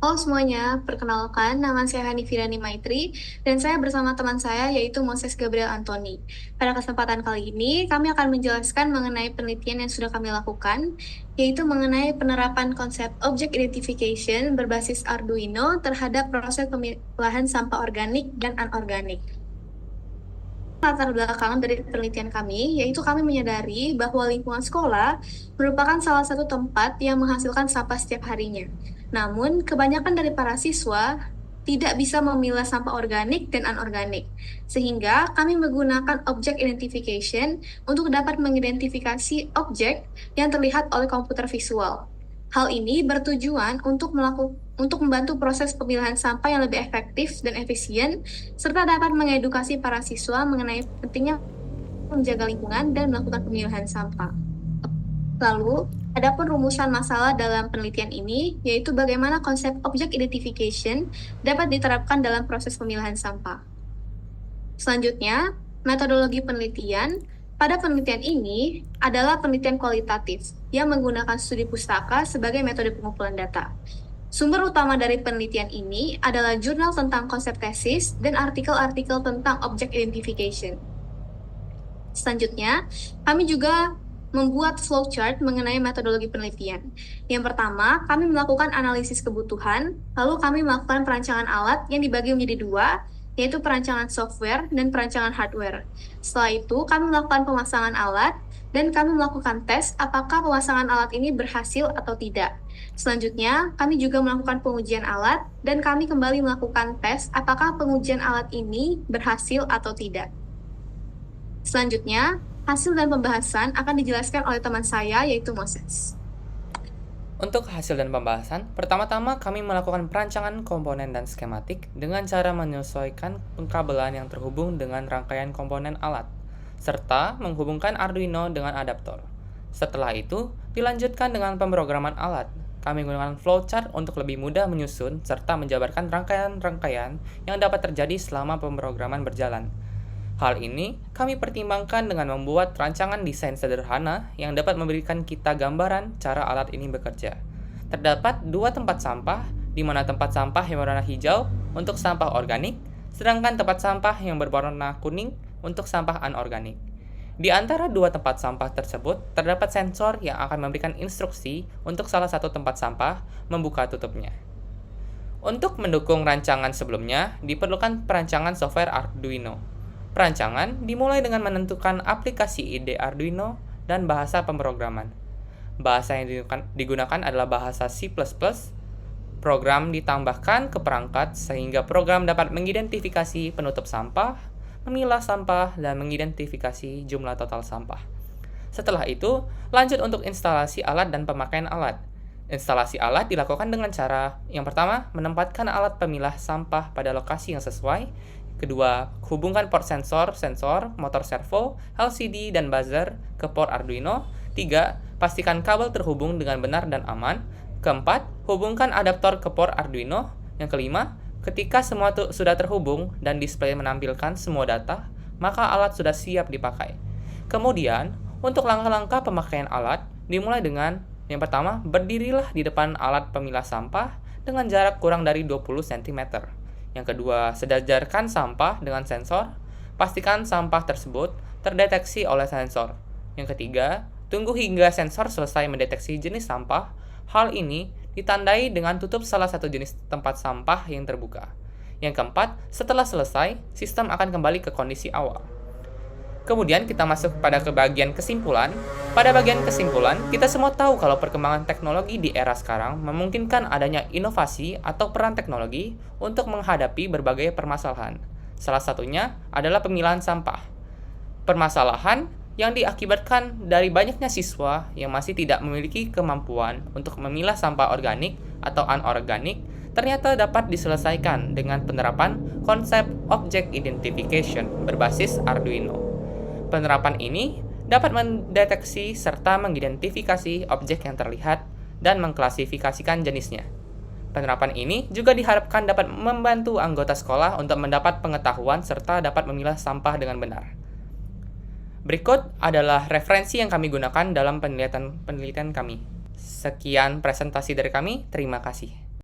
Halo semuanya, perkenalkan nama saya Hani Firani Maitri dan saya bersama teman saya yaitu Moses Gabriel Anthony. Pada kesempatan kali ini kami akan menjelaskan mengenai penelitian yang sudah kami lakukan, yaitu mengenai penerapan konsep Object Identification berbasis Arduino terhadap proses pemilahan sampah organik dan anorganik. Latar belakang dari penelitian kami, yaitu kami menyadari bahwa lingkungan sekolah merupakan salah satu tempat yang menghasilkan sampah setiap harinya. Namun, kebanyakan dari para siswa tidak bisa memilah sampah organik dan anorganik, sehingga kami menggunakan object identification untuk dapat mengidentifikasi objek yang terlihat oleh komputer visual. Hal ini bertujuan untuk membantu proses pemilahan sampah yang lebih efektif dan efisien, serta dapat mengedukasi para siswa mengenai pentingnya menjaga lingkungan dan melakukan pemilahan sampah. Lalu, adapun rumusan masalah dalam penelitian ini, yaitu bagaimana konsep object identification dapat diterapkan dalam proses pemilahan sampah. Selanjutnya, metodologi penelitian. Pada penelitian ini adalah penelitian kualitatif yang menggunakan studi pustaka sebagai metode pengumpulan data. Sumber utama dari penelitian ini adalah jurnal tentang konsep tesis dan artikel-artikel tentang object identification. Selanjutnya, kami juga membuat flowchart mengenai metodologi penelitian. Yang pertama, kami melakukan analisis kebutuhan, lalu kami melakukan perancangan alat yang dibagi menjadi dua, yaitu perancangan software dan perancangan hardware. Setelah itu, kami melakukan pemasangan alat, dan kami melakukan tes apakah pemasangan alat ini berhasil atau tidak. Selanjutnya, kami juga melakukan pengujian alat, dan kami kembali melakukan tes apakah pengujian alat ini berhasil atau tidak. Selanjutnya, hasil dan pembahasan akan dijelaskan oleh teman saya, yaitu Moses. Untuk hasil dan pembahasan, pertama-tama kami melakukan perancangan komponen dan skematik dengan cara menyesuaikan pengkabelan yang terhubung dengan rangkaian komponen alat, serta menghubungkan Arduino dengan adaptor. Setelah itu, dilanjutkan dengan pemrograman alat. Kami menggunakan flowchart untuk lebih mudah menyusun serta menjabarkan rangkaian-rangkaian yang dapat terjadi selama pemrograman berjalan. Hal ini kami pertimbangkan dengan membuat rancangan desain sederhana yang dapat memberikan kita gambaran cara alat ini bekerja. Terdapat dua tempat sampah, di mana tempat sampah yang berwarna hijau untuk sampah organik, sedangkan tempat sampah yang berwarna kuning untuk sampah anorganik. Di antara dua tempat sampah tersebut, terdapat sensor yang akan memberikan instruksi untuk salah satu tempat sampah membuka tutupnya. Untuk mendukung rancangan sebelumnya, diperlukan perancangan software Arduino. Perancangan dimulai dengan menentukan aplikasi ide Arduino dan bahasa pemrograman. Bahasa yang digunakan adalah bahasa C++. Program ditambahkan ke perangkat sehingga program dapat mengidentifikasi penutup sampah, memilah sampah, dan mengidentifikasi jumlah total sampah. Setelah itu, lanjut untuk instalasi alat dan pemakaian alat. Instalasi alat dilakukan dengan cara yang pertama, menempatkan alat pemilah sampah pada lokasi yang sesuai. Kedua, hubungkan port sensor, motor servo, LCD, dan buzzer ke port Arduino. Tiga, pastikan kabel terhubung dengan benar dan aman. Keempat, hubungkan adaptor ke port Arduino. Yang kelima, ketika semua sudah terhubung dan display menampilkan semua data, maka alat sudah siap dipakai. Kemudian, untuk langkah-langkah pemakaian alat, dimulai dengan yang pertama, berdirilah di depan alat pemilah sampah dengan jarak kurang dari 20 cm. Yang kedua, sejajarkan sampah dengan sensor. Pastikan sampah tersebut terdeteksi oleh sensor. Yang ketiga, tunggu hingga sensor selesai mendeteksi jenis sampah. Hal ini ditandai dengan tutup salah satu jenis tempat sampah yang terbuka. Yang keempat, setelah selesai, sistem akan kembali ke kondisi awal. Kemudian kita masuk pada bagian kesimpulan. Pada bagian kesimpulan, kita semua tahu kalau perkembangan teknologi di era sekarang memungkinkan adanya inovasi atau peran teknologi untuk menghadapi berbagai permasalahan. Salah satunya adalah pemilahan sampah. Permasalahan yang diakibatkan dari banyaknya siswa yang masih tidak memiliki kemampuan untuk memilah sampah organik atau anorganik ternyata dapat diselesaikan dengan penerapan konsep object identification berbasis Arduino. Penerapan ini dapat mendeteksi serta mengidentifikasi objek yang terlihat dan mengklasifikasikan jenisnya. Penerapan ini juga diharapkan dapat membantu anggota sekolah untuk mendapat pengetahuan serta dapat memilah sampah dengan benar. Berikut adalah referensi yang kami gunakan dalam penelitian kami. Sekian presentasi dari kami, terima kasih.